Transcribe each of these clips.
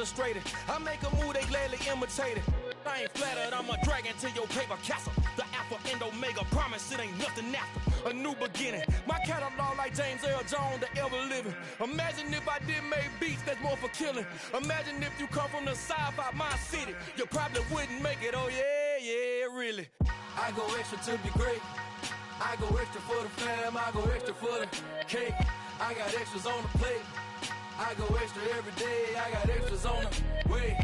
illustrated. I make a move, they gladly imitate it. I ain't flattered, I'm a dragon to your paper castle. The Alpha and Omega, promise it ain't nothing after. A new beginning. My catalog like James Earl Jones, the ever living. Imagine if I did make beats that's more for killing. Imagine if you come from the sci-fi my city. You probably wouldn't make it, oh yeah, really. I go extra to be great. I go extra for the fam, I go extra for the cake. I got extras on the plate. I go extra every day, I got extras on the way.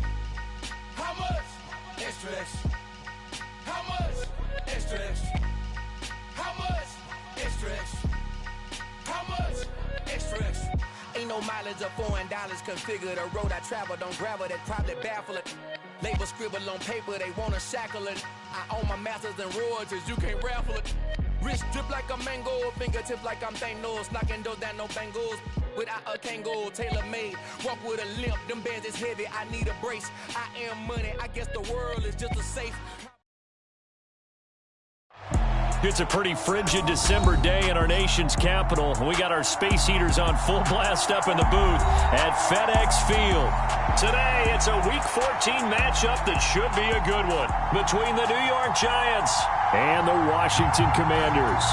How much? Extra, extra. How much? Extra, extra. How much? Extra, extra. How much? Extra, extra. Ain't no mileage of $4 configure the road I travel. Don't gravel, that probably baffle it. Label scribble on paper, they wanna shackle it. I own my masters and royalties, you can't raffle it. Wrist drip like a mango, fingertip like I'm Thanos. Knocking doors down, no bangles. Without a Kango, tailor-made. Walk with a limp, them bands is heavy, I need a brace. I am money, I guess the world is just a safe. It's a pretty frigid December day in our nation's capital. We got our space heaters on full blast up in the booth at FedEx Field. Today, it's a Week 14 matchup that should be a good one between the New York Giants and the Washington Commanders.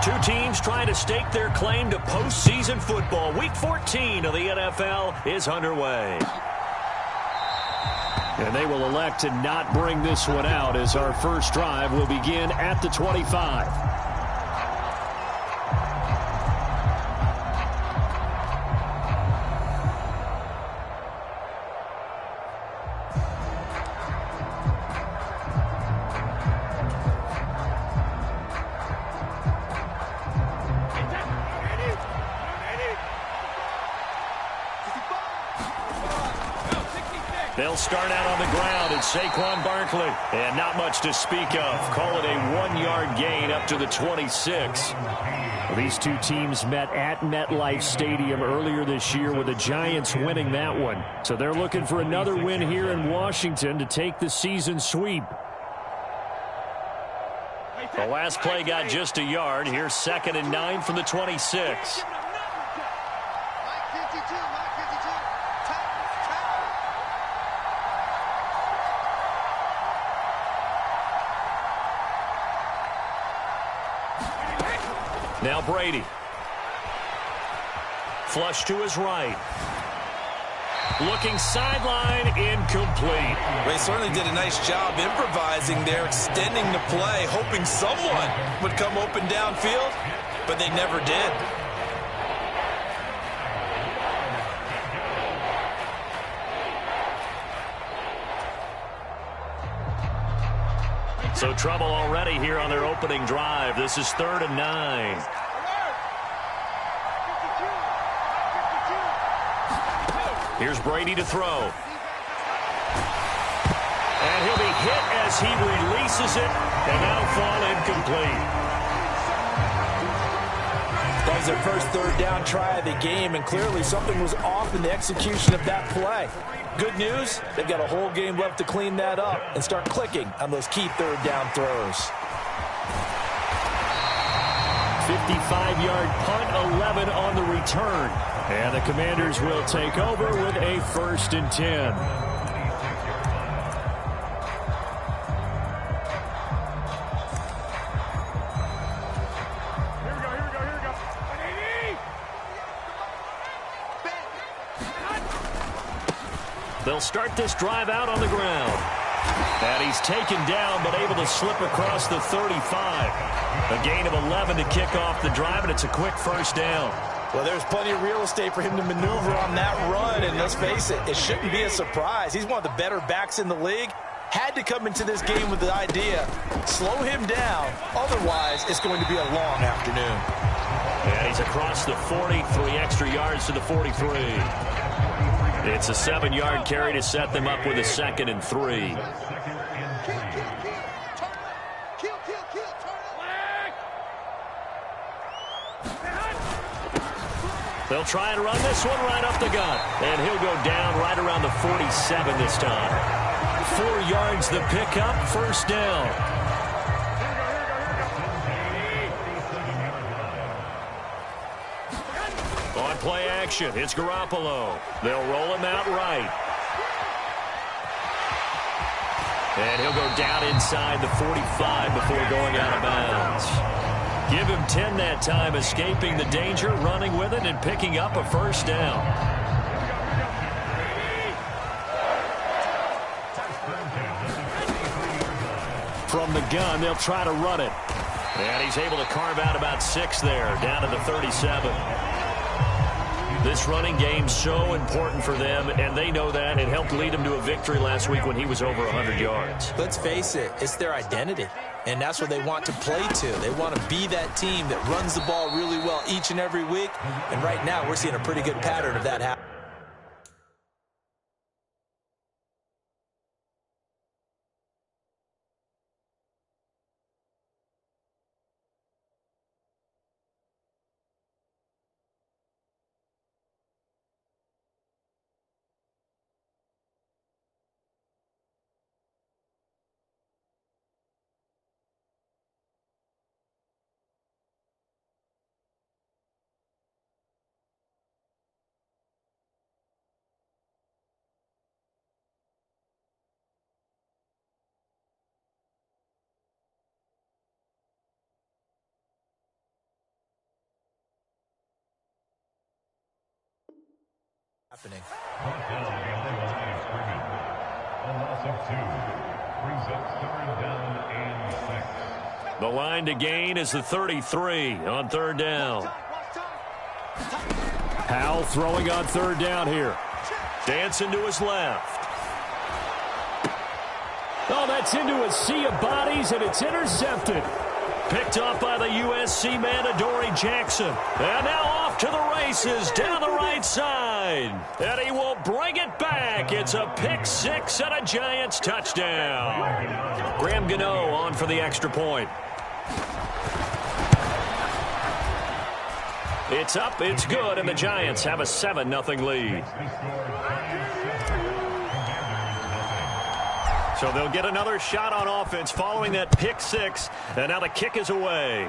Two teams trying to stake their claim to postseason football. Week 14 of the NFL is underway. And they will elect to not bring this one out as our first drive will begin at the 25. They'll start out on the ground. It's Saquon Barkley. And not much to speak of. Call it a 1-yard gain up to the 26. These two teams met at MetLife Stadium earlier this year with the Giants winning that one. So they're looking for another win here in Washington to take the season sweep. The last play got just a yard. Here's 2nd and 9 from the 26. Now Brady. Flush to his right. Looking sideline, incomplete. They certainly did a nice job improvising there, extending the play, hoping someone would come open downfield, but they never did. So trouble already here on their opening drive. This is 3rd and 9. Here's Brady to throw. And he'll be hit as he releases it, and now fall incomplete. That was their first 3rd down try of the game, and clearly something was off in the execution of that play. Good news, they've got a whole game left to clean that up and start clicking on those key 3rd down throws. 55-yard punt, 11 on the return. And the Commanders will take over with a 1st and 10. They'll start this drive out on the ground. And he's taken down, but able to slip across the 35. A gain of 11 to kick off the drive, and it's a quick 1st down. Well, there's plenty of real estate for him to maneuver on that run, and let's face it, it shouldn't be a surprise. He's one of the better backs in the league. Had to come into this game with the idea, slow him down, otherwise it's going to be a long afternoon. And he's across the 40, 3 extra yards to the 43. It's a 7-yard carry to set them up with a 2nd and 3. They'll try and run this one right up the gut. And he'll go down right around the 47 this time. 4 yards the pickup, 1st down. On play action, it's Garoppolo. They'll roll him out right. And he'll go down inside the 45 before going out of bounds. Give him 10 that time, escaping the danger, running with it, and picking up a first down. From the gun, they'll try to run it. And he's able to carve out about 6 there, down to the 37. This running game's so important for them, and they know that. It helped lead them to a victory last week when he was over 100 yards. Let's face it, it's their identity, and that's what they want to play to. They want to be that team that runs the ball really well each and every week, and right now we're seeing a pretty good pattern of that happen. Happening. The line to gain is the 33 on third down. Howell throwing on third down here. Dancing to his left. Oh, that's into a sea of bodies, and it's intercepted. Picked off by the USC man, Adoree Jackson. And now off to the races down the right side. And he will bring it back. It's a pick 6 and a Giants touchdown. Graham Gano on for the extra point. It's up, it's good, and the Giants have a 7-0 lead. So they'll get another shot on offense following that pick 6, and now the kick is away.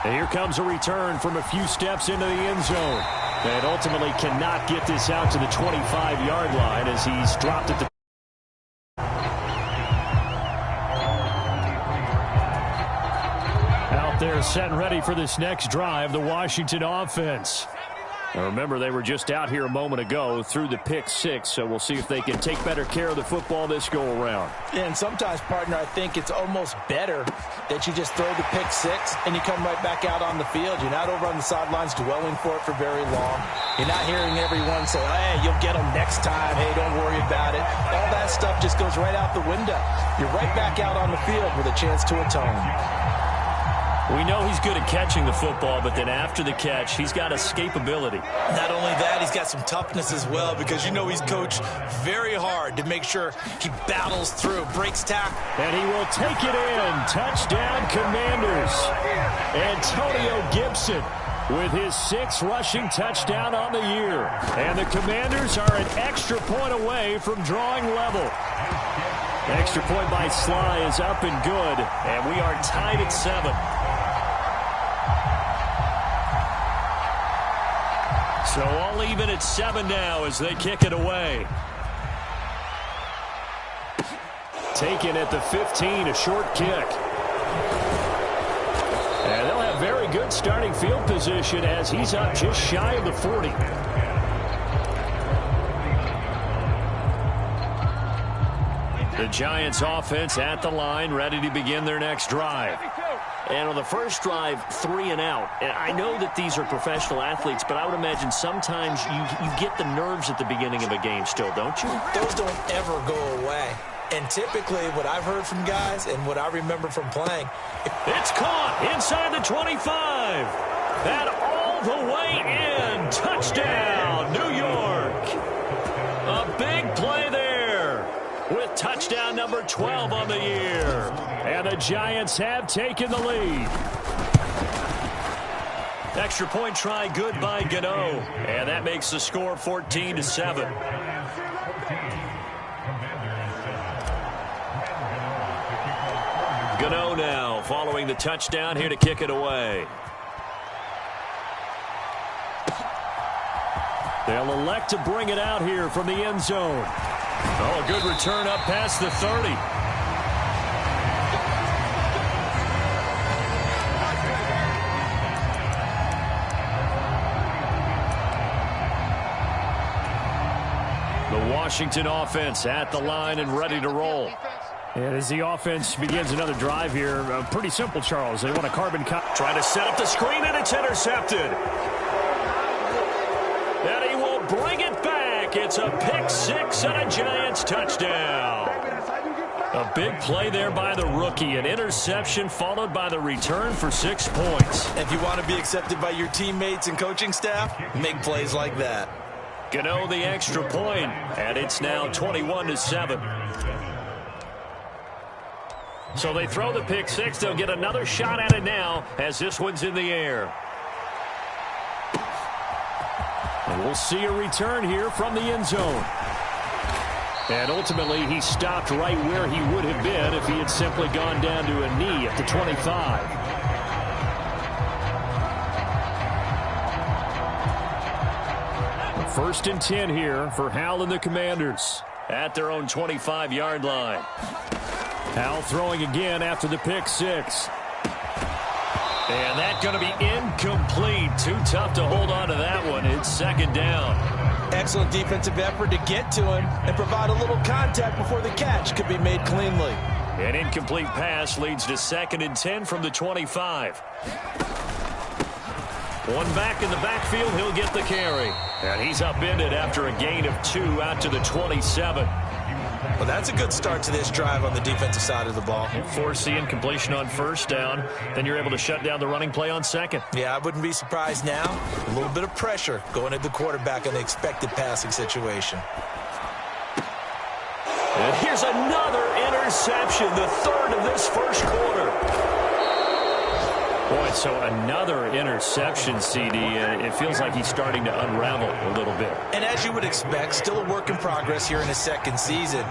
And here comes a return from a few steps into the end zone. And ultimately cannot get this out to the 25-yard line as he's dropped it to out there set and ready for this next drive, the Washington offense. Now remember, they were just out here a moment ago through the pick 6, so we'll see if they can take better care of the football this go-around. Yeah, and sometimes, partner, I think it's almost better that you just throw the pick 6 and you come right back out on the field. You're not over on the sidelines dwelling for it for very long. You're not hearing everyone say, hey, you'll get them next time. Hey, don't worry about it. All that stuff just goes right out the window. You're right back out on the field with a chance to atone. We know he's good at catching the football, but then after the catch, he's got escapability. Not only that, he's got some toughness as well, because you know he's coached very hard to make sure he battles through, breaks tackle. And he will take it in. Touchdown, Commanders. Antonio Gibson with his 6th rushing touchdown on the year. And the Commanders are an extra point away from drawing level. Extra point by Sly is up and good, and we are tied at 7. So all even at 7 now as they kick it away. Taken at the 15, a short kick. And they'll have very good starting field position as he's up just shy of the 40. The Giants offense at the line, ready to begin their next drive. And on the first drive, 3 and out. And I know that these are professional athletes, but I would imagine sometimes you get the nerves at the beginning of a game still, don't you? Those don't ever go away. And typically what I've heard from guys and what I remember from playing. It's caught inside the 25. And all the way in. Touchdown, New York. A big play there with touchdown number 12 on the year. And the Giants have taken the lead. Extra point try good by Gano. And that makes the score 14-7. Gano now following the touchdown here to kick it away. They'll elect to bring it out here from the end zone. Oh, a good return up past the 30. The Washington offense at the line and ready to roll. And as the offense begins another drive here, pretty simple, Charles. They want a carbon copy. Trying to set up the screen, and it's intercepted. And he will bring it back. It's a pick six and a Giants touchdown. A big play there by the rookie. An interception followed by the return for 6 points. If you want to be accepted by your teammates and coaching staff, make plays like that. Gano the extra point, and it's now 21-7. So they throw the pick six. They'll get another shot at it now as this one's in the air. And we'll see a return here from the end zone. And ultimately, he stopped right where he would have been if he had simply gone down to a knee at the 25. First and 10 here for Hal and the Commanders at their own 25-yard line. Hal throwing again after the pick six. And that's going to be incomplete. Too tough to hold on to that one. It's second down. Excellent defensive effort to get to him and provide a little contact before the catch could be made cleanly. An incomplete pass leads to second and 10 from the 25. One back in the backfield, he'll get the carry. And he's upended after a gain of 2 out to the 27. Well, that's a good start to this drive on the defensive side of the ball. Force the incompletion on first down. Then you're able to shut down the running play on second. Yeah, I wouldn't be surprised now. A little bit of pressure going at the quarterback in the expected passing situation. And here's another interception, the third of this first quarter. Boy, so another interception, CD. It feels like he's starting to unravel a little bit. And as you would expect, still a work in progress here in his second season.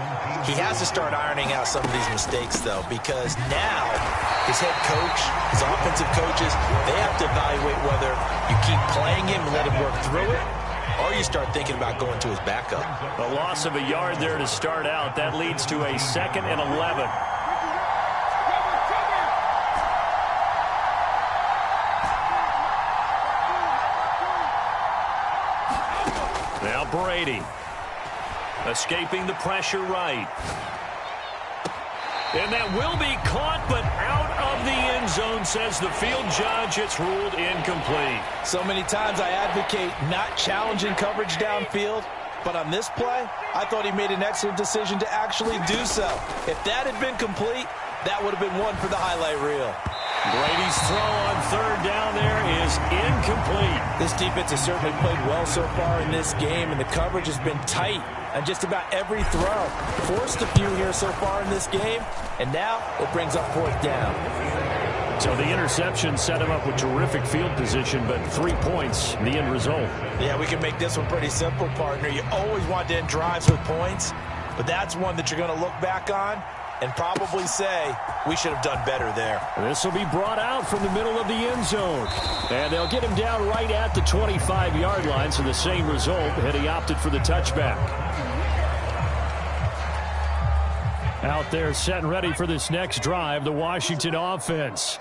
He has to start ironing out some of these mistakes, though, because now his head coach, his offensive coaches, they have to evaluate whether you keep playing him and let him work through it, or you start thinking about going to his backup. A loss of a yard there to start out. That leads to a 2nd and 11. Now Brady escaping the pressure right. And that will be caught, but out of the end zone, says the field judge. It's ruled incomplete. So many times I advocate not challenging coverage downfield, but on this play, I thought he made an excellent decision to actually do so. If that had been complete, that would have been one for the highlight reel. Brady's throw on third down there is incomplete. This defense has certainly played well so far in this game, and the coverage has been tight on just about every throw. Forced a few here so far in this game, and now it brings up fourth down. So the interception set him up with terrific field position, but 3 points, the end result. Yeah, we can make this one pretty simple, partner. You always want to end drives with points, but that's one that you're going to look back on and probably say, we should have done better there. This will be brought out from the middle of the end zone. And they'll get him down right at the 25-yard line, so the same result, had he opted for the touchback. Out there set and ready for this next drive, the Washington offense.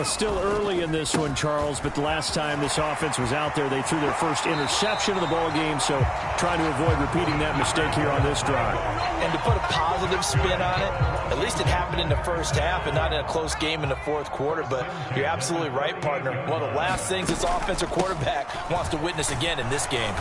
Still early in this one, Charles, but the last time this offense was out there, they threw their first interception of the ball game, so trying to avoid repeating that mistake here on this drive. And to put a positive spin on it, at least it happened in the first half and not in a close game in the fourth quarter, but you're absolutely right, partner. One of the last things this offensive quarterback wants to witness again in this game.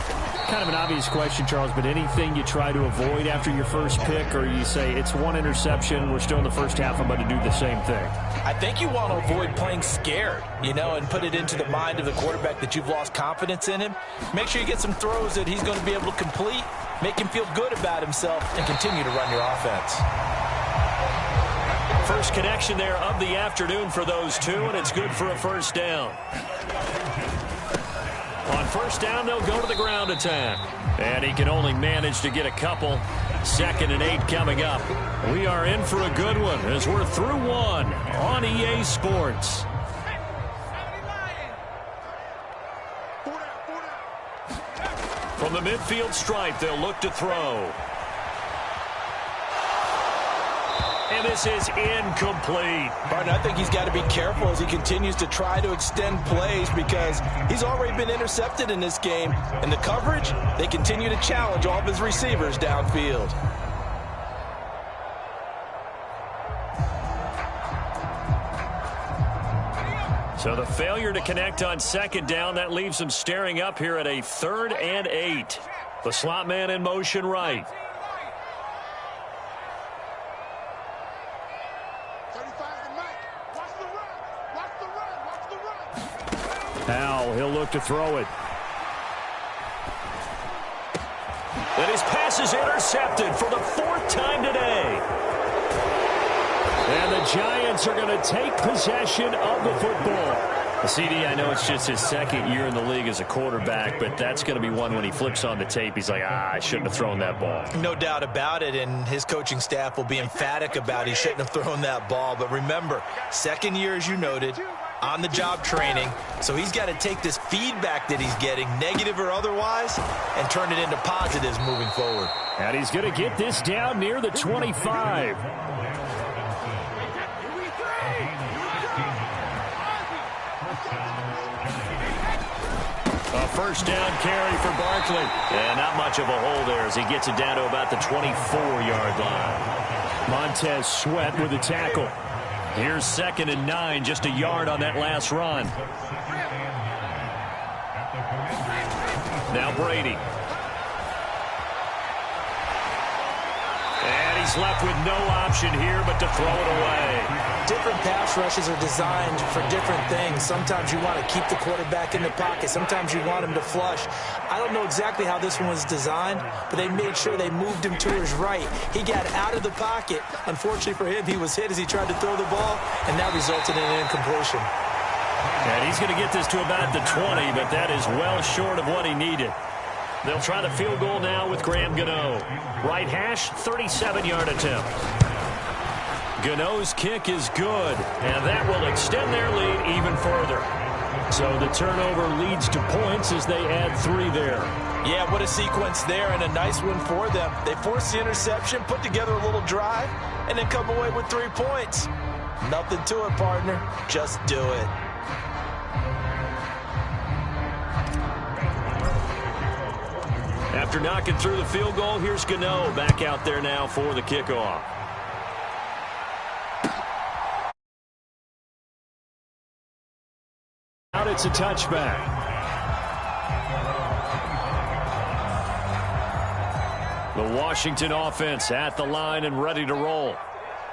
Kind of an obvious question, Charles, but anything you try to avoid after your first pick, or you say it's one interception, we're still in the first half, I'm going to do the same thing? I think you want to avoid playing scared, and put it into the mind of the quarterback that you've lost confidence in him. Make sure you get some throws that he's going to be able to complete, make him feel good about himself, and continue to run your offense. First connection there of the afternoon for those two, and it's good for a first down. On first down, they'll go to the ground attack. And he can only manage to get a couple. 2nd and 8 coming up. We are in for a good one as we're through one on EA Sports. From the midfield stripe, they'll look to throw. And this is incomplete. Partner, I think he's got to be careful as he continues to try to extend plays because he's already been intercepted in this game. And the coverage, they continue to challenge all of his receivers downfield. So the failure to connect on second down, that leaves them staring up here at a 3rd and 8. The slot man in motion right. Now he'll look to throw it. And his pass is intercepted for the 4th time today. And the Giants are going to take possession of the football. CD, I know it's just his 2nd year in the league as a quarterback, but that's going to be one when he flips on the tape. He's like, I shouldn't have thrown that ball. No doubt about it, and his coaching staff will be emphatic about he shouldn't have thrown that ball. But remember, 2nd year, as you noted, on-the-job training. So he's got to take this feedback that he's getting, negative or otherwise, and turn it into positives moving forward. And he's going to get this down near the 25. A first down carry for Barkley. And not much of a hole there as he gets it down to about the 24-yard line. Montez Sweat with a tackle. Here's 2nd and 9, just a yard on that last run. Now Brady. And he's left with no option here but to throw it away. Different pass rushes are designed for different things. Sometimes you want to keep the quarterback in the pocket. Sometimes you want him to flush. I don't know exactly how this one was designed, but they made sure they moved him to his right. He got out of the pocket. Unfortunately for him, he was hit as he tried to throw the ball, and that resulted in an incompletion. And he's going to get this to about the 20, but that is well short of what he needed. They'll try the field goal now with Graham Gano. Right hash, 37-yard attempt. Gano's kick is good, and that will extend their lead even further. So the turnover leads to points as they add 3 there. Yeah, what a sequence there, and a nice one for them. They forced the interception, put together a little drive, and then come away with 3 points. Nothing to it, partner. Just do it. After knocking through the field goal, here's Gano back out there now for the kickoff. Out, it's a touchback. The Washington offense at the line and ready to roll.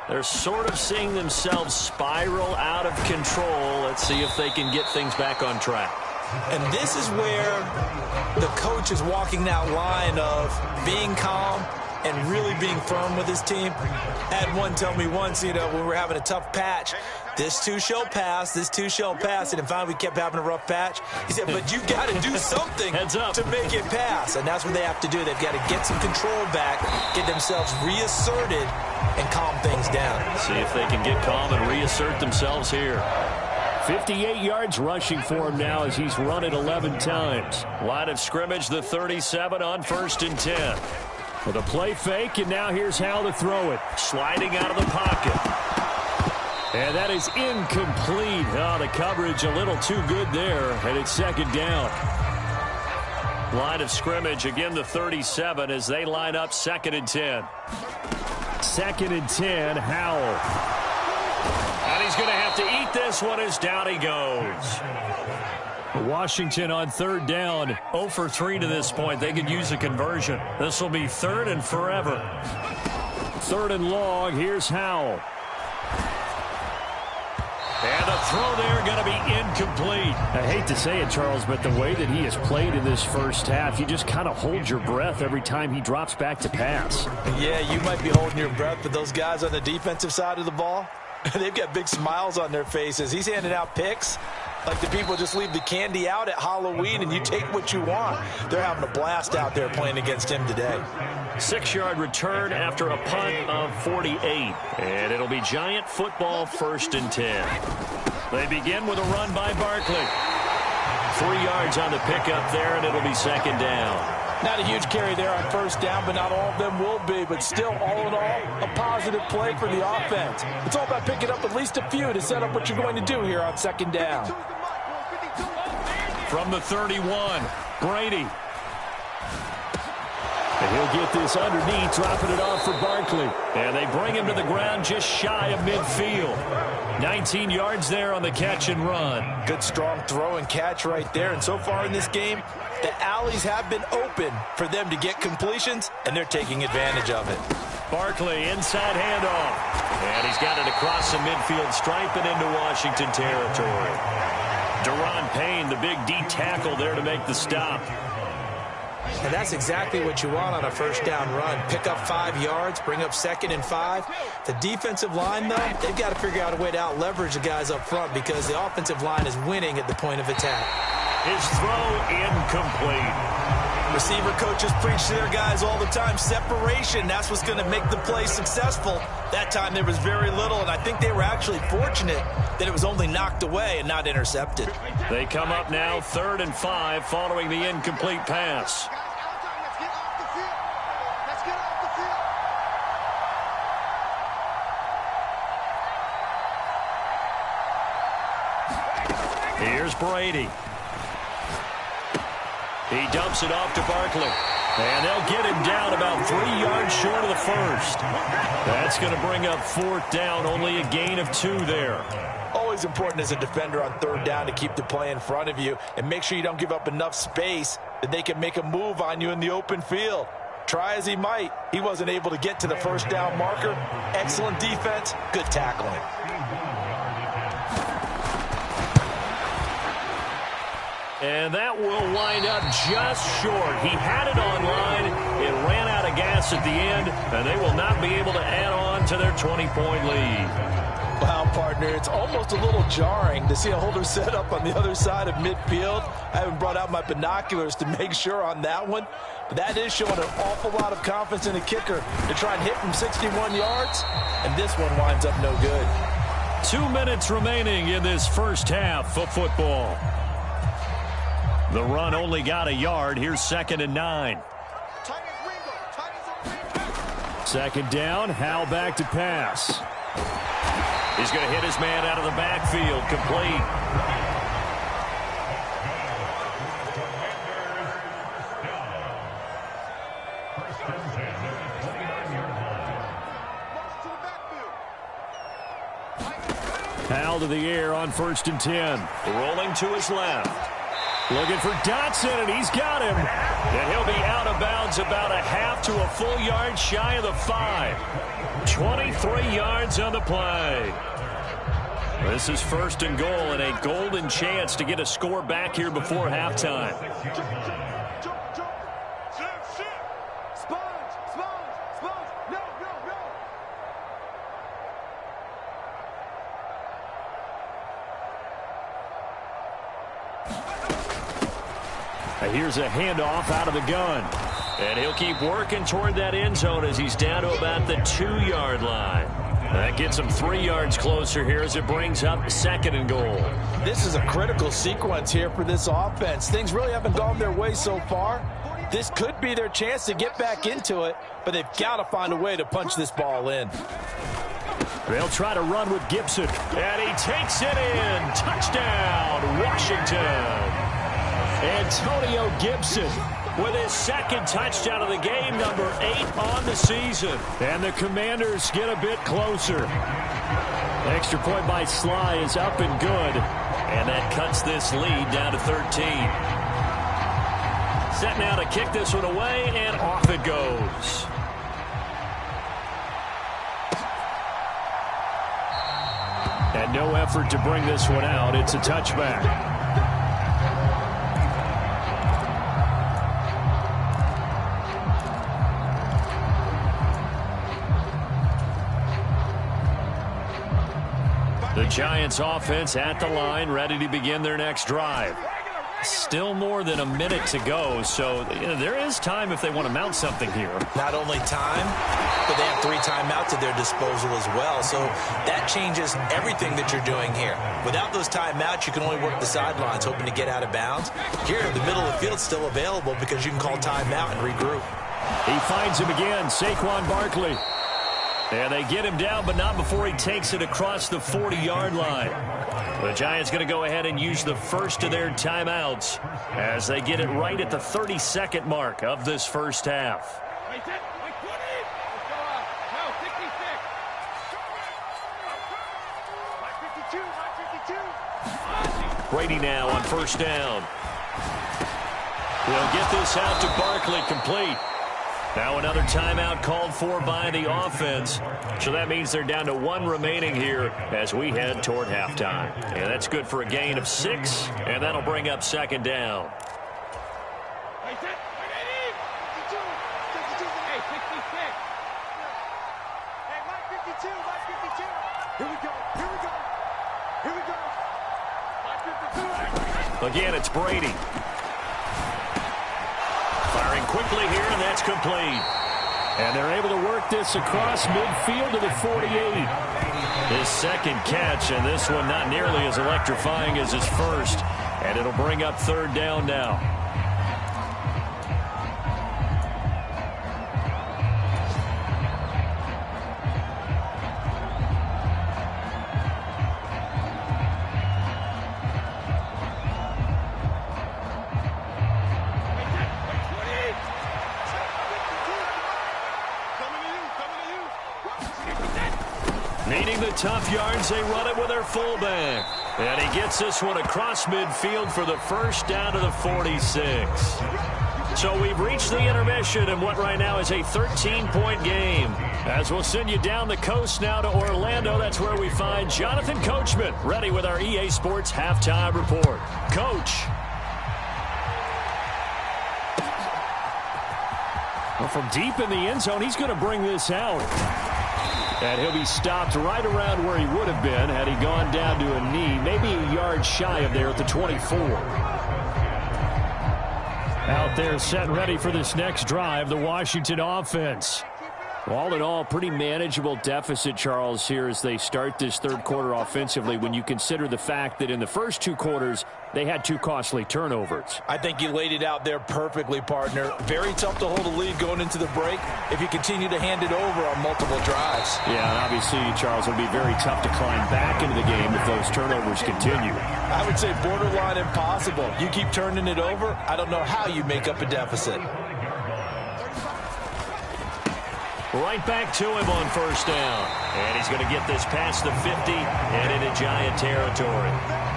They're sort of seeing themselves spiral out of control. Let's see if they can get things back on track. And this is where the coach is walking that line of being calm and really being firm with his team. I had one tell me once, when we were having a tough patch, this too shall pass, this too shall pass. And finally we kept having a rough patch. He said, but you've got to do something to make it pass. And that's what they have to do. They've got to get some control back, get themselves reasserted, and calm things down. See if they can get calm and reassert themselves here. 58 yards rushing for him now as he's run it 11 times. Line of scrimmage, the 37 on 1st and 10. With a play fake, and now here's how to throw it. Sliding out of the pocket. And that is incomplete. Oh, the coverage a little too good there, and it's 2nd down. Line of scrimmage, again the 37 as they line up 2nd and 10. 2nd and 10, Howell. And he's going to have to eat this one as down he goes. Washington on 3rd down, 0 for 3 to this point. They could use a conversion. This will be 3rd and forever. 3rd and long, here's Howell. And the throw there going to be incomplete. I hate to say it, Charles, but the way that he has played in this first half, you just kind of hold your breath every time he drops back to pass. Yeah, you might be holding your breath, but those guys on the defensive side of the ball, they've got big smiles on their faces. He's handing out picks like the people just leave the candy out at Halloween and you take what you want. They're having a blast out there playing against him today. 6-yard return after a punt of 48. And it'll be Giant football 1st and 10. They begin with a run by Barkley. 3 yards on the pickup there, and it'll be 2nd down. Not a huge carry there on first down, but not all of them will be. But still, all in all, a positive play for the offense. It's all about picking up at least a few to set up what you're going to do here on second down. From the 31, Brady. And he'll get this underneath, dropping it off for Barkley. And they bring him to the ground just shy of midfield. 19 yards there on the catch and run. Good, strong throw and catch right there. And so far in this game, the alleys have been open for them to get completions, and they're taking advantage of it. Barkley, inside handoff. And he's got it across the midfield stripe and into Washington territory. Deron Payne, the big D tackle there to make the stop. And that's exactly what you want on a first down run. Pick up 5 yards, bring up 2nd and 5. The defensive line, though, they've got to figure out a way to out-leverage the guys up front because the offensive line is winning at the point of attack. His throw incomplete. Receiver coaches preach to their guys all the time. Separation, that's what's going to make the play successful. That time there was very little, and I think they were actually fortunate that it was only knocked away and not intercepted. They come up now 3rd and 5 following the incomplete pass. Here's Brady. He dumps it off to Barkley. And they'll get him down about 3 yards short of the first. That's going to bring up 4th down, only a gain of 2 there. Always important as a defender on 3rd down to keep the play in front of you and make sure you don't give up enough space that they can make a move on you in the open field. Try as he might, he wasn't able to get to the first down marker. Excellent defense, good tackling. And that will wind up just short. He had it on line. It ran out of gas at the end, and they will not be able to add on to their 20-point lead. Wow, partner, it's almost a little jarring to see a holder set up on the other side of midfield. I haven't brought out my binoculars to make sure on that one, but that is showing an awful lot of confidence in the kicker to try and hit from 61 yards, and this one winds up no good. 2 minutes remaining in this first half of football. The run only got a yard. Here's 2nd and 9. 2nd down. Howell back to pass. He's going to hit his man out of the backfield. Complete. Howell to the air on 1st and 10. Rolling to his left. Looking for Dotson, and he's got him. And he'll be out of bounds about a half to a full yard shy of the 5. 23 yards on the play. This is 1st and goal and a golden chance to get a score back here before halftime. Here's a handoff out of the gun. And he'll keep working toward that end zone as he's down to about the 2-yard line. That gets him 3 yards closer here as it brings up 2nd and goal. This is a critical sequence here for this offense. Things really haven't gone their way so far. This could be their chance to get back into it, but they've got to find a way to punch this ball in. They'll try to run with Gibson. And he takes it in. Touchdown, Washington. Antonio Gibson with his 2nd touchdown of the game, number 8 on the season. And the Commanders get a bit closer. Extra point by Sly is up and good. And that cuts this lead down to 13. Set now to kick this one away, and off it goes. And no effort to bring this one out. It's a touchback. The Giants offense at the line, ready to begin their next drive. Still more than a minute to go, so there is time if they want to mount something here. Not only time, but they have 3 timeouts at their disposal as well, so that changes everything that you're doing here. Without those timeouts, you can only work the sidelines, hoping to get out of bounds. Here, the middle of the field's still available because you can call timeout and regroup. He finds him again, Saquon Barkley. And they get him down, but not before he takes it across the 40-yard line. The Giants going to go ahead and use the first of their timeouts as they get it right at the 32nd mark of this first half. Brady now on first down. He'll get this out to Barkley, complete. Now another timeout called for by the offense. So that means they're down to 1 remaining here as we head toward halftime. And that's good for a gain of 6, and that'll bring up second down. Again, it's Brady. Firing quickly here, and that's complete. And they're able to work this across midfield to the 48. His second catch, and this one not nearly as electrifying as his first. And it'll bring up third down now. Needing the tough yards, they run it with their fullback. And he gets this one across midfield for the first down to the 46. So we've reached the intermission in what right now is a 13-point game. As we'll send you down the coast now to Orlando, that's where we find Jonathan Coachman, ready with our EA Sports Halftime Report. Coach. Well, from deep in the end zone, he's going to bring this out. And he'll be stopped right around where he would have been had he gone down to a knee, maybe a yard shy of there at the 24. Out there set and ready for this next drive, the Washington offense. All in all, pretty manageable deficit, Charles, here as they start this third quarter offensively when you consider the fact that in the first 2 quarters, they had 2 costly turnovers. I think you laid it out there perfectly, partner. Very tough to hold a lead going into the break if you continue to hand it over on multiple drives. Yeah, and obviously, Charles, it'll be very tough to climb back into the game if those turnovers continue. I would say borderline impossible. You keep turning it over, I don't know how you make up a deficit. Right back to him on first down. And he's going to get this past the 50 and into Giant territory.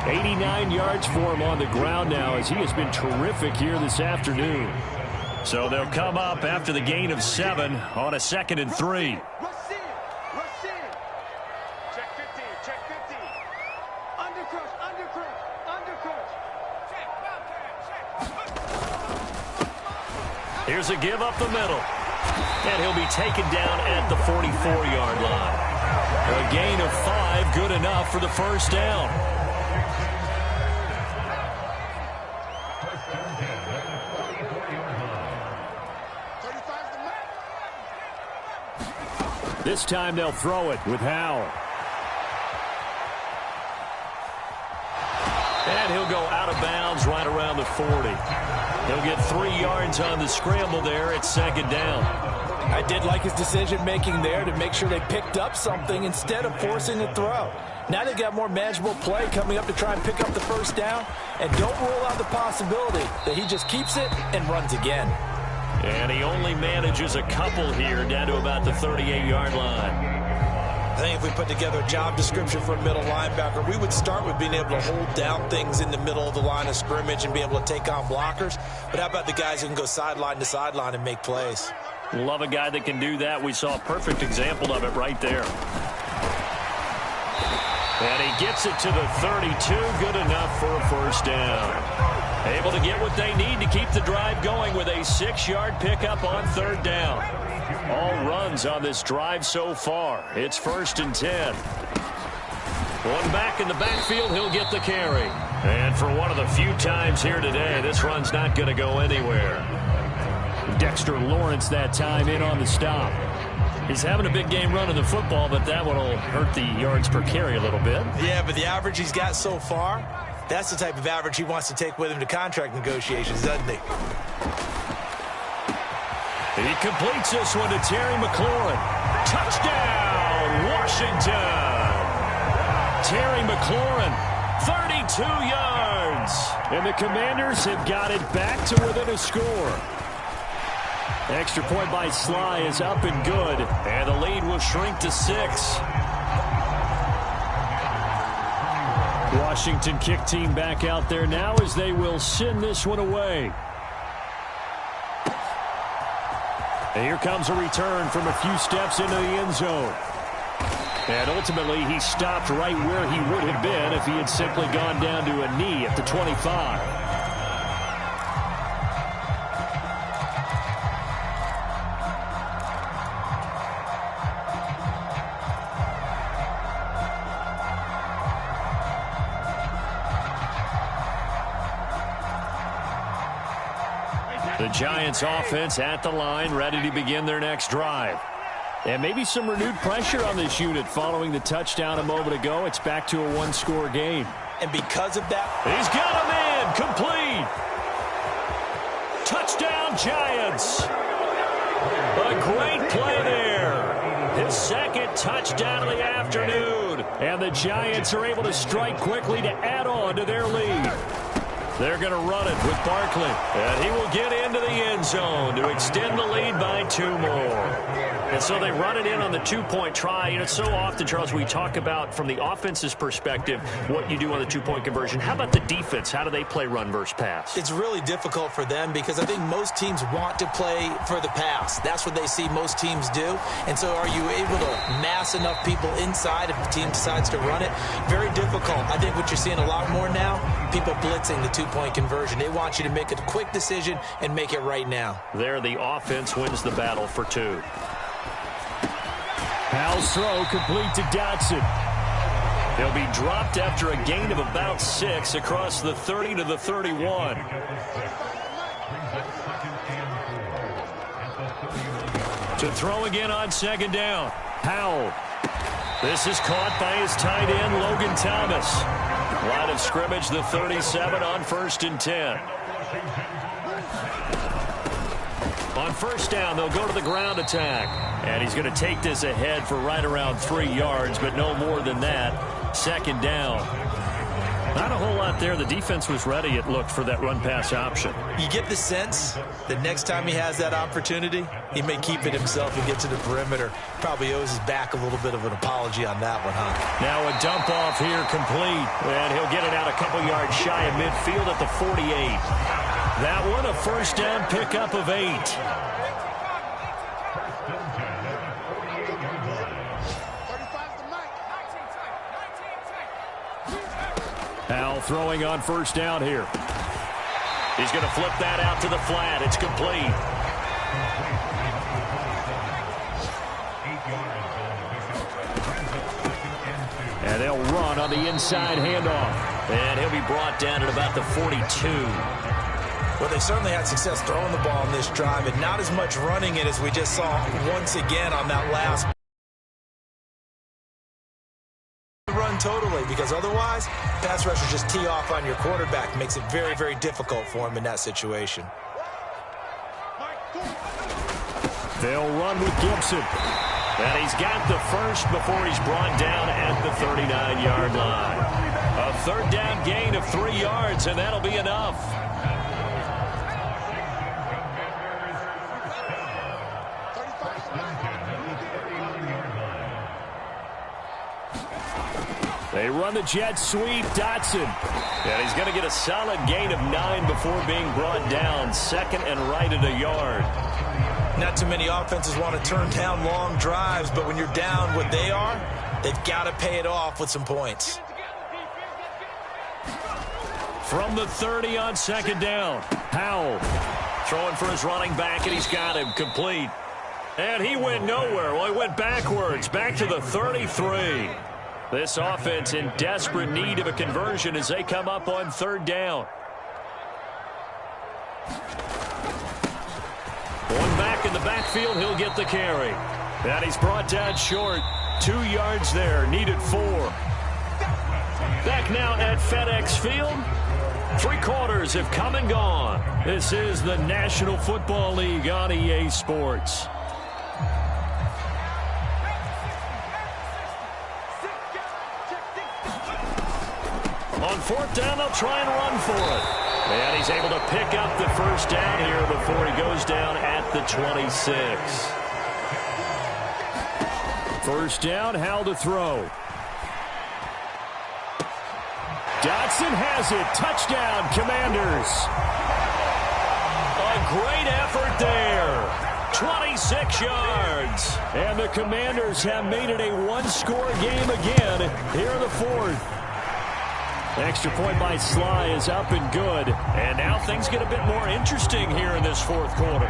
89 yards for him on the ground now as he has been terrific here this afternoon. So they'll come up after the gain of 7 on a 2nd and 3. Here's a give up the middle. And he'll be taken down at the 44-yard line. A gain of 5, good enough for the first down. This time they'll throw it with Howell. And he'll go out of bounds right around the 40. He'll get 3 yards on the scramble there at second down. I did like his decision-making there to make sure they picked up something instead of forcing a throw. Now they've got more manageable play coming up to try and pick up the first down. And don't rule out the possibility that he just keeps it and runs again. And he only manages a couple here down to about the 38-yard line. I think if we put together a job description for a middle linebacker, we would start with being able to hold down things in the middle of the line of scrimmage and be able to take on blockers. But how about the guys who can go sideline to sideline and make plays? Love a guy that can do that. We saw a perfect example of it right there. And he gets it to the 32. Good enough for a first down. Able to get what they need to keep the drive going with a 6-yard pickup on third down. All runs on this drive so far. It's 1st and 10. One back in the backfield, he'll get the carry. And for one of the few times here today, this run's not going to go anywhere. Dexter Lawrence that time in on the stop. He's having a big game running the football, but that one will hurt the yards per carry a little bit. Yeah, but the average he's got so far, that's the type of average he wants to take with him to contract negotiations, doesn't he? He completes this one to Terry McLaurin. Touchdown, Washington! Terry McLaurin, 32 yards. And the Commanders have got it back to within a score. Extra point by Sly is up and good. And the lead will shrink to 6. Washington kick team back out there now as they will send this one away. And here comes a return from a few steps into the end zone. And ultimately, he stopped right where he would have been if he had simply gone down to a knee at the 25. The Giants offense at the line, ready to begin their next drive. And maybe some renewed pressure on this unit following the touchdown a moment ago. It's back to a one-score game. And because of that, he's got him in, complete. Touchdown, Giants. A great play there. His second touchdown of the afternoon. And the Giants are able to strike quickly to add on to their lead. They're going to run it with Barkley. And he will get into the end zone to extend the lead by 2 more. And so they run it in on the 2-point try. You know, so often, Charles, we talk about from the offense's perspective what you do on the 2-point conversion. How about the defense? How do they play run versus pass? It's really difficult for them because I think most teams want to play for the pass. That's what they see most teams do. And so are you able to mass enough people inside if the team decides to run it? Very difficult. I think what you're seeing a lot more now, people blitzing the 2-point conversion. They want you to make a quick decision and make it right now. There, the offense wins the battle for 2. Powell's throw complete to Dotson. He'll be dropped after a gain of about 6 across the 30 to the 31. To throw again on second down. Powell. This is caught by his tight end, Logan Thomas. Line of scrimmage, the 37 on 1st and 10. On first down, they'll go to the ground attack. And he's going to take this ahead for right around 3 yards, but no more than that. Second down. Not a whole lot there. The defense was ready, it looked, for that run-pass option. You get the sense that next time he has that opportunity, he may keep it himself and get to the perimeter. Probably owes his back a little bit of an apology on that one, huh? Now a dump off here complete. And he'll get it out a couple yards shy of midfield at the 48. That one a first down pickup of 8. Powell throwing on first down here. He's going to flip that out to the flat. It's complete. And they'll run on the inside handoff. And he'll be brought down at about the 42. Well, they certainly had success throwing the ball in this drive, and not as much running it as we just saw once again on that last run totally, because otherwise, pass rushers just tee off on your quarterback. Makes it very, very difficult for him in that situation. They'll run with Gibson. And he's got the first before he's brought down at the 39-yard line. A third down gain of 3 yards, and that'll be enough. They run the jet sweep. Dotson. And he's going to get a solid gain of 9 before being brought down. Second and right at a yard. Not too many offenses want to turn down long drives, but when you're down what they are, they've got to pay it off with some points. From the 30 on second down. Powell throwing for his running back, and he's got him complete. And he went nowhere. Well, he went backwards, back to the 33. This offense in desperate need of a conversion as they come up on third down. One back in the backfield, he'll get the carry. And he's brought down short. 2 yards there, needed 4. Back now at FedEx Field. 3 quarters have come and gone. This is the National Football League on EA Sports. On fourth down, they'll try and run for it. And he's able to pick up the first down here before he goes down at the 26. First down, Howell to throw. Dotson has it. Touchdown, Commanders. A great effort there. 26 yards. And the Commanders have made it a one-score game again here in the fourth. Extra point by Sly is up and good. And now things get a bit more interesting here in this fourth quarter.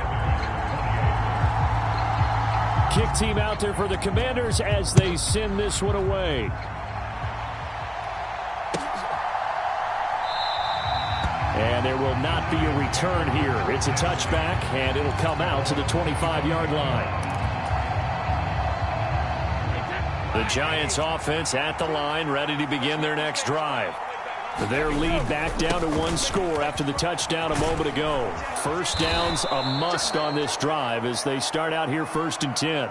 Kick team out there for the Commanders as they send this one away. And there will not be a return here. It's a touchback, and it'll come out to the 25-yard line. The Giants offense at the line, ready to begin their next drive. Their lead back down to 1 score after the touchdown a moment ago. First down's a must on this drive as they start out here 1st and 10.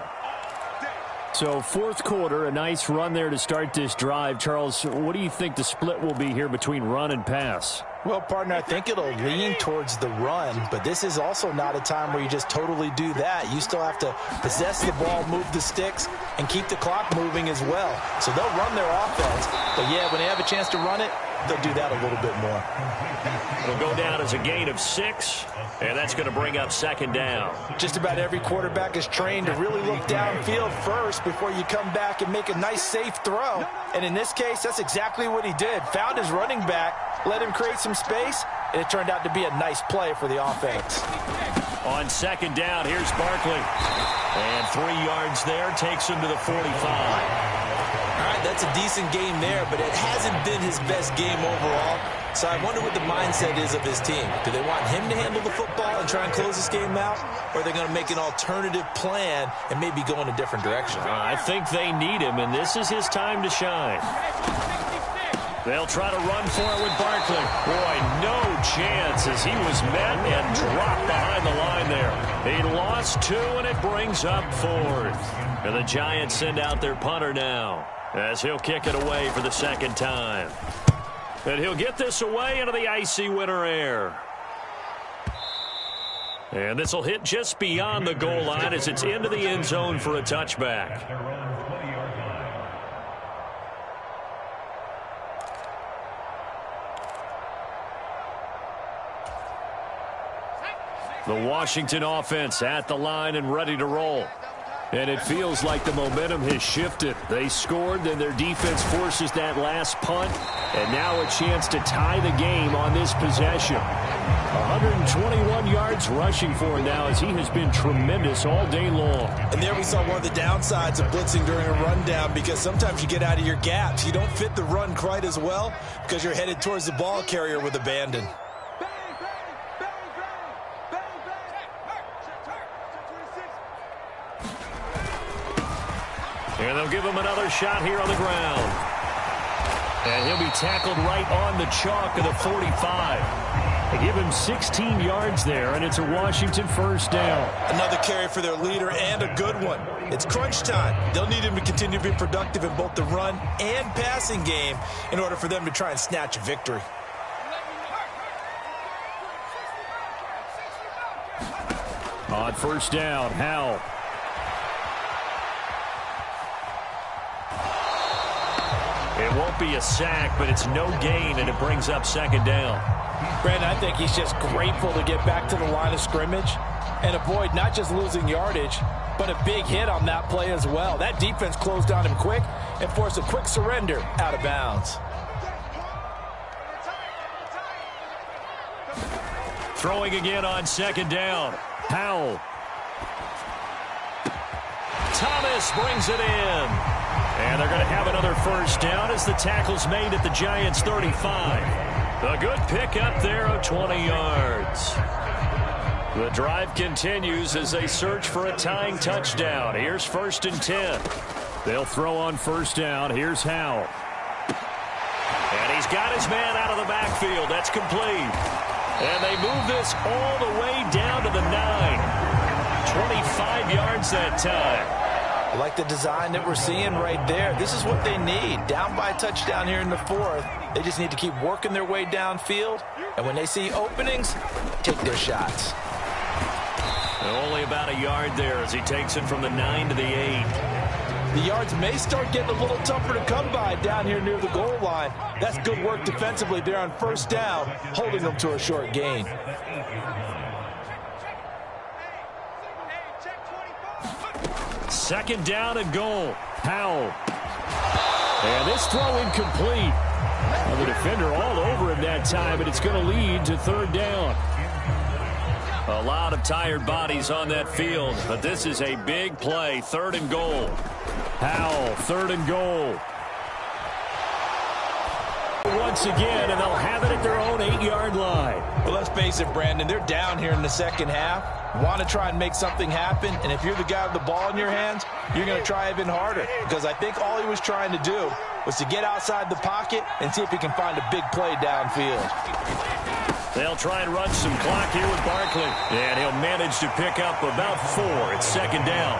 So fourth quarter, a nice run there to start this drive. Charles, what do you think the split will be here between run and pass? Well, partner, I think it'll lean towards the run, but this is also not a time where you just totally do that. You still have to possess the ball, move the sticks, and keep the clock moving as well. So they'll run their offense, but yeah, when they have a chance to run it, they'll do that a little bit more. It'll go down as a gain of 6, and that's going to bring up 2nd down. Just about every quarterback is trained to really look downfield first before you come back and make a nice, safe throw. And in this case, that's exactly what he did. Found his running back, let him create some space, and it turned out to be a nice play for the offense. On 2nd down, here's Barkley. And 3 yards there, takes him to the 45. All right, that's a decent game there, but it hasn't been his best game overall. So I wonder what the mindset is of his team. Do they want him to handle the football and try and close this game out? Or are they going to make an alternative plan and maybe go in a different direction? I think they need him, and this is his time to shine. They'll try to run for it with Barkley. Boy, no chance as he was met and dropped behind the line there. He lost 2, and it brings up 4th. And the Giants send out their punter now as he'll kick it away for the 2nd time. And he'll get this away into the icy winter air. And this will hit just beyond the goal line as it's into the end zone for a touchback. The Washington offense at the line and ready to roll. And it feels like the momentum has shifted. They scored, then their defense forces that last punt. And now a chance to tie the game on this possession. 121 yards rushing for him now as he has been tremendous all day long. And there we saw one of the downsides of blitzing during a rundown, because sometimes you get out of your gaps. You don't fit the run quite as well because you're headed towards the ball carrier with abandon. And they'll give him another shot here on the ground. And he'll be tackled right on the chalk of the 45. They give him 16 yards there, and it's a Washington first down. Another carry for their leader, and a good one. It's crunch time. They'll need him to continue to be productive in both the run and passing game in order for them to try and snatch a victory. On first down, Howell. It won't be a sack, but it's no gain, and it brings up 2nd down. Brandon, I think he's just grateful to get back to the line of scrimmage and avoid not just losing yardage, but a big hit on that play as well. That defense closed on him quick and forced a quick surrender out of bounds. Throwing again on 2nd down. Howell. Thomas brings it in. And they're going to have another first down as the tackle's made at the Giants' 35. A good pickup there of 20 yards. The drive continues as they search for a tying touchdown. Here's 1st and 10. They'll throw on first down. Here's Howell. And he's got his man out of the backfield. That's complete. And they move this all the way down to the 9. 25 yards that time. I like the design that we're seeing right there. This is what they need. Down by a touchdown here in the 4th. They just need to keep working their way downfield. And when they see openings, take their shots. Only about a yard there as he takes it from the 9 to the 8. The yards may start getting a little tougher to come by down here near the goal line. That's good work defensively there on first down, holding them to a short gain. Second down and goal. Howell. And this throw incomplete. Well, the defender all over him that time, but it's going to lead to 3rd down. A lot of tired bodies on that field, but this is a big play. 3rd and goal. Howell, 3rd and goal. Once again, and they'll have it at their own 8-yard line. Well, let's face it, Brandon, they're down here in the second half. Want to try and make something happen, and if you're the guy with the ball in your hands, you're going to try even harder, because I think all he was trying to do was to get outside the pocket and see if he can find a big play downfield. They'll try and run some clock here with Barkley, and he'll manage to pick up about 4. It's 2nd down.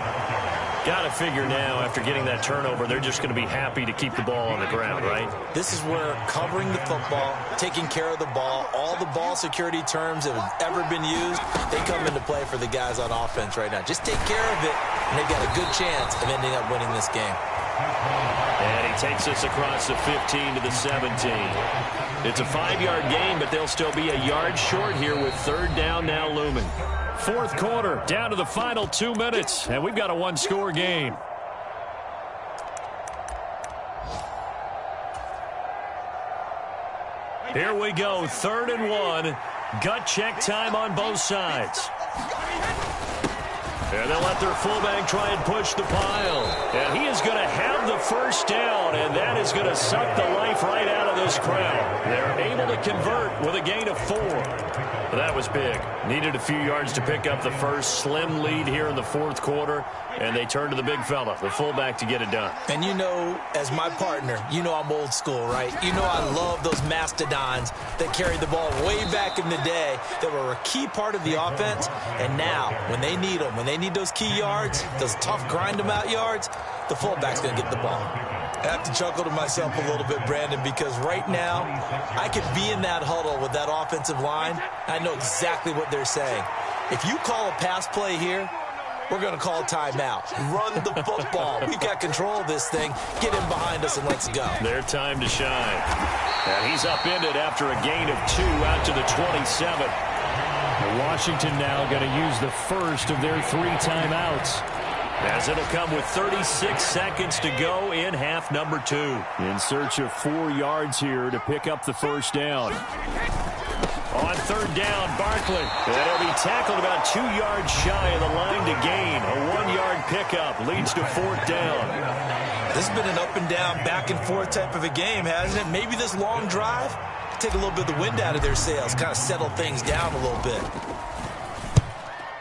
Got to figure now, after getting that turnover, they're just going to be happy to keep the ball on the ground, right? This is where covering the football, taking care of the ball, all the ball security terms that have ever been used, they come into play for the guys on offense right now. Just take care of it, and they've got a good chance of ending up winning this game. And he takes us across the 15 to the 17. It's a 5-yard gain, but they'll still be a yard short here with 3rd down now looming. 4th quarter, down to the final 2 minutes, and we've got a 1-score game. Here we go, 3rd and 1. Gut check time on both sides. And they'll let their fullback try and push the pile. And he is going to have the first down, and that is going to suck the life right out of this crowd. They're able to convert with a gain of 4. That was big. Needed a few yards to pick up the first. Slim lead here in the 4th quarter, and they turn to the big fella, the fullback, to get it done. And you know, as my partner, you know I'm old school, right? You know I love those mastodons that carried the ball way back in the day that were a key part of the offense. And now, when they need them, when they need those key yards, those tough grind-them-out yards, the fullback's going to get the ball. I have to chuckle to myself a little bit, Brandon, because right now I could be in that huddle with that offensive line. I know exactly what they're saying. If you call a pass play here, we're going to call a timeout. Run the football. We've got control of this thing. Get in behind us and let's go. Their time to shine. And he's upended after a gain of 2 out to the 27. Washington now going to use the first of their 3 timeouts, as it'll come with 36 seconds to go in half number 2. In search of 4 yards here to pick up the first down. On 3rd down, Barkley. And he'll be tackled about 2 yards shy of the line to gain. A 1-yard pickup leads to 4th down. This has been an up and down, back and forth type of a game, hasn't it? Maybe this long drive take a little bit of the wind out of their sails, kind of settle things down a little bit.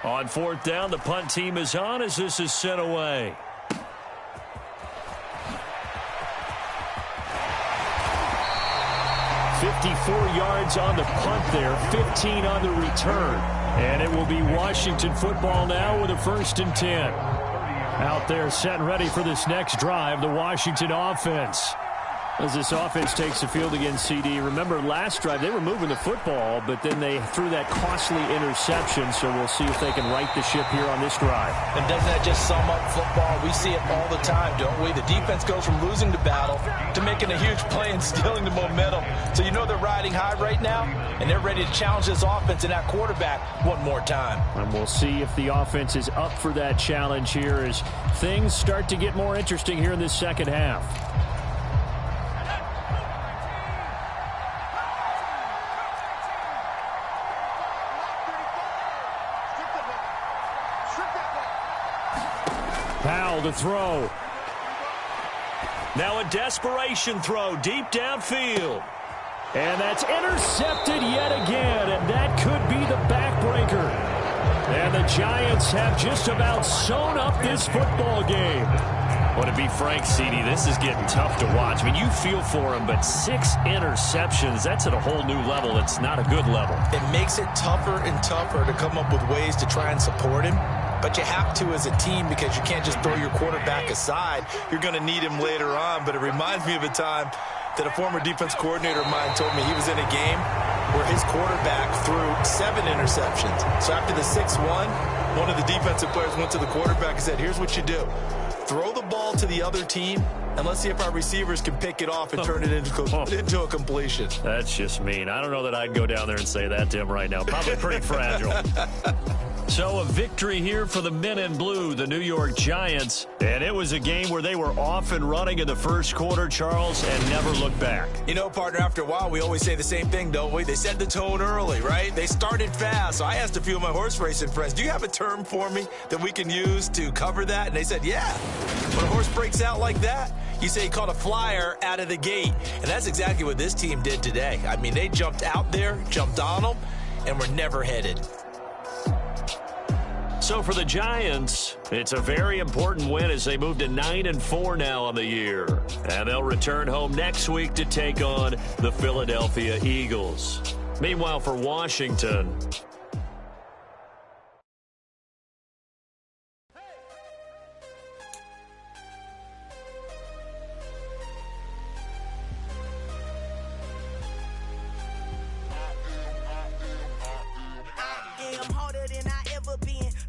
On 4th down, the punt team is on as this is sent away. .54 yards on the punt there, 15 on the return. And it will be Washington football now with a 1st and 10. Out there set and ready for this next drive, the Washington offense. As this offense takes the field against CD. Remember, last drive, they were moving the football, but then they threw that costly interception, so we'll see if they can right the ship here on this drive. And doesn't that just sum up football? We see it all the time, don't we? The defense goes from losing the battle to making a huge play and stealing the momentum. So you know they're riding high right now, and they're ready to challenge this offense and that quarterback one more time. And we'll see if the offense is up for that challenge here as things start to get more interesting here in this second half. Powell to throw. Now a desperation throw deep downfield. And that's intercepted yet again, and that could be the backbreaker. And the Giants have just about sewn up this football game. Well, to be frank, CD, this is getting tough to watch. I mean, you feel for him, but 6 interceptions, that's at a whole new level. It's not a good level. It makes it tougher and tougher to come up with ways to try and support him. But you have to as a team because you can't just throw your quarterback aside. You're going to need him later on. But it reminds me of a time that a former defense coordinator of mine told me he was in a game where his quarterback threw 7 interceptions. So after the 6-1, one of the defensive players went to the quarterback and said, here's what you do. Throw the ball to the other team, and let's see if our receivers can pick it off and turn it into a completion. That's just mean. I don't know that I'd go down there and say that to him right now. Probably pretty fragile. So a victory here for the men in blue, the New York Giants. And it was a game where they were off and running in the first quarter, Charles, and never looked back. You know, partner, after a while, we always say the same thing, don't we? They set the tone early, right? They started fast. So I asked a few of my horse racing friends, do you have a term for me that we can use to cover that? And they said, yeah. When a horse breaks out like that, you say he caught a flyer out of the gate. And that's exactly what this team did today. I mean, they jumped out there, jumped on them, and were never headed. So for the Giants, it's a very important win as they move to 9-4 now on the year. And they'll return home next week to take on the Philadelphia Eagles. Meanwhile, for Washington,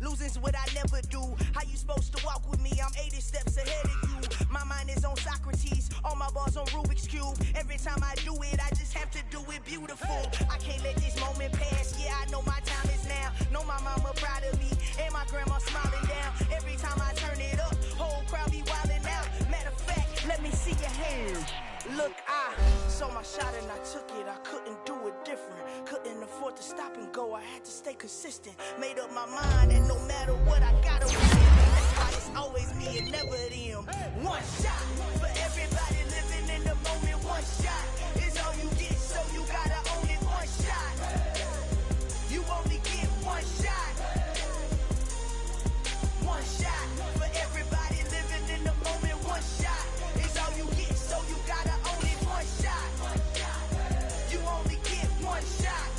Losing's what I never do. How you supposed to walk with me? I'm 80 steps ahead of you. My mind is on Socrates, all my balls on Rubik's Cube. Every time I do it, I just have to do it beautiful. I can't let this moment pass. Yeah, I know my time is now. Know my mama proud of me, and my grandma smiling down. Every time I turn it up, whole crowd be wilding out. Matter of fact, let me see your hands. Look, I saw my shot and I took it. I couldn't do it different. Couldn't afford to stop and go. I had to stay consistent. Made up my mind and no matter what, I gotta win. That's why it's always me and never them. One shot for everybody living in the moment. One shot is all you get, so you gotta own it. One shot. You only get one shot. One shot for everybody living in the moment. One shot is all you get, so you gotta own it. One shot. You only get one shot.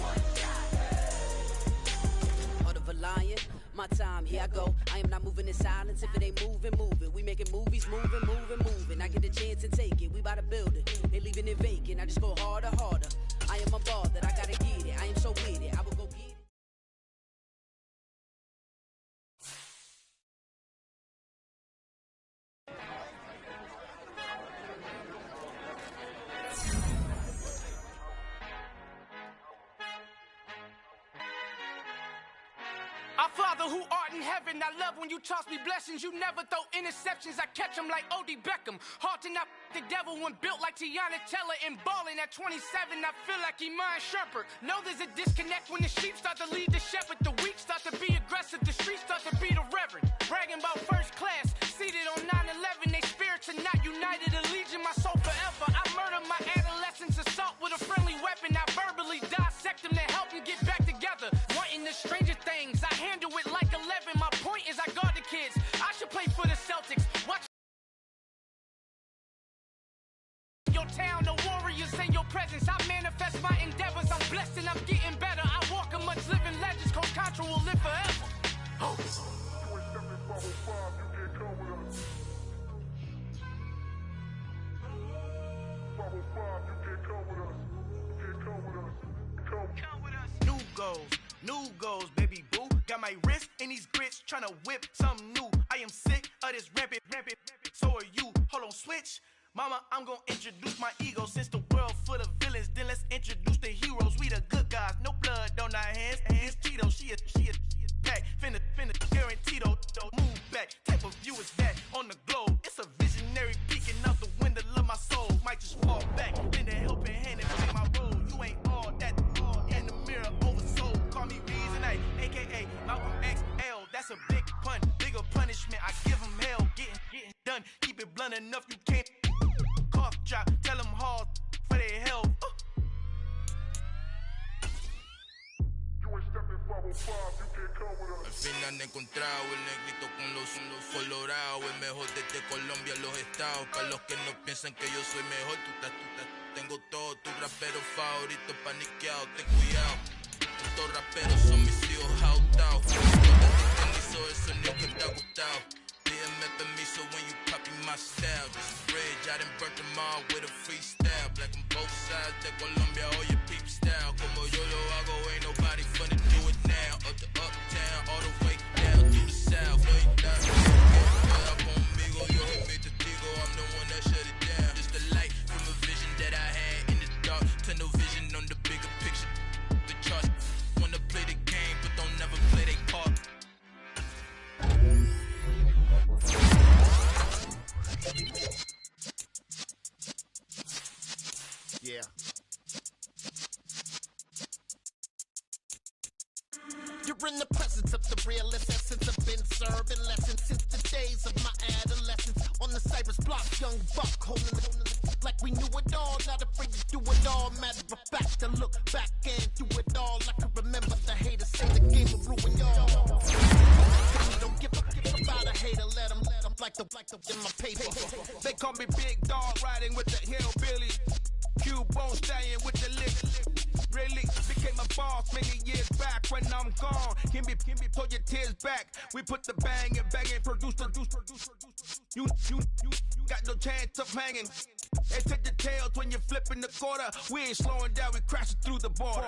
Heart of a lion, my time, here I go. I am not moving in silence. If it ain't moving, move it. We making movies, moving. I get the chance and take it. We bout to build it. They leaving it vacant. I just go harder. I am a ball that I gotta get it. I am so with it. I will go get it. Our Father who art in heaven, I love when you toss me blessings. You never throw interceptions, I catch them like O.D. Beckham. Hard to not the devil when built like Tiana Teller and balling at 27. I feel like Iman Shumpert. Know there's a disconnect when the sheep start to lead the shepherd. The weak start to be aggressive, the streets start to be the reverend. Bragging about first class, seated on 9/11. They spirits are not united, allegiance my soul forever. I murder my adolescence, assault with a friendly weapon. I verbally dissect them to help them get back together. Wanting the stranger things, I handle it like 11. My point is I guard the kids. I should play for the Celtics. Watch your town, the warriors in your presence. I manifest my endeavors. I'm blessed and I'm getting better. I walk amongst living legends. Coach Contra will live forever. Oh. New goals, baby boo. Got my wrist in these grits, tryna whip something new. I am sick of this rampant. So are you. Hold on, switch. Mama, I'm gonna introduce my ego. Since the world full of villains, then let's introduce the heroes. We the good guys, no blood on our hands. Hands Tito, she a pack. Finna guaranteed, move back. Type of view is that on the globe? It's a visionary peeking out the window of my soul. Might just fall back, then the helping hand and play my role. You ain't all that, in the mirror oversold. Call me Reason A, aka Malcolm XL. That's a big pun, bigger punishment. I give him hell, getting done. Keep it blunt enough, you can't Al fin han encontrado el negrito con los colorados, el mejor desde Colombia, los estados. Para los que no piensan que yo soy mejor, tengo todo, tus raperos favoritos paniqueados, ten cuidado. Estos raperos son mis hijos jautados. Hizo el sonido que te ha gustado. Pídeme permiso when you copy my style. This bridge, I done burnt them all with a freestyle. Black on both sides de Colombia, all your peep style. Como yo lo hago, ain't nobody funny do it now. Up to uptown, all the way down to the south. Way down. Queda conmigo, yo soy mi testigo. I'm the one that shut it down. Just the light from a vision that I had in the dark. Tunnel vision on the bigger picture. The charts wanna play the game, but don't never play their part. Yeah. You're in the presence of the realest essence. I've been serving lessons since the days of my adolescence. On the Cypress block, young buck holding it like we knew it all. Not afraid to do it all. Matter of fact, to look back and do it all. I can remember the haters say the game will ruin y'all. Don't give about a hater, let them like the in my paper. They call me Big Dog, riding with the hillbilly. Cubone staying with the lick. Really became a boss many years back. When I'm gone, give me pull your tears back. We put the bang and produce. You got no chance of hanging. They take the tails when you're flipping the quarter. We ain't slowing down, we crashing through the border.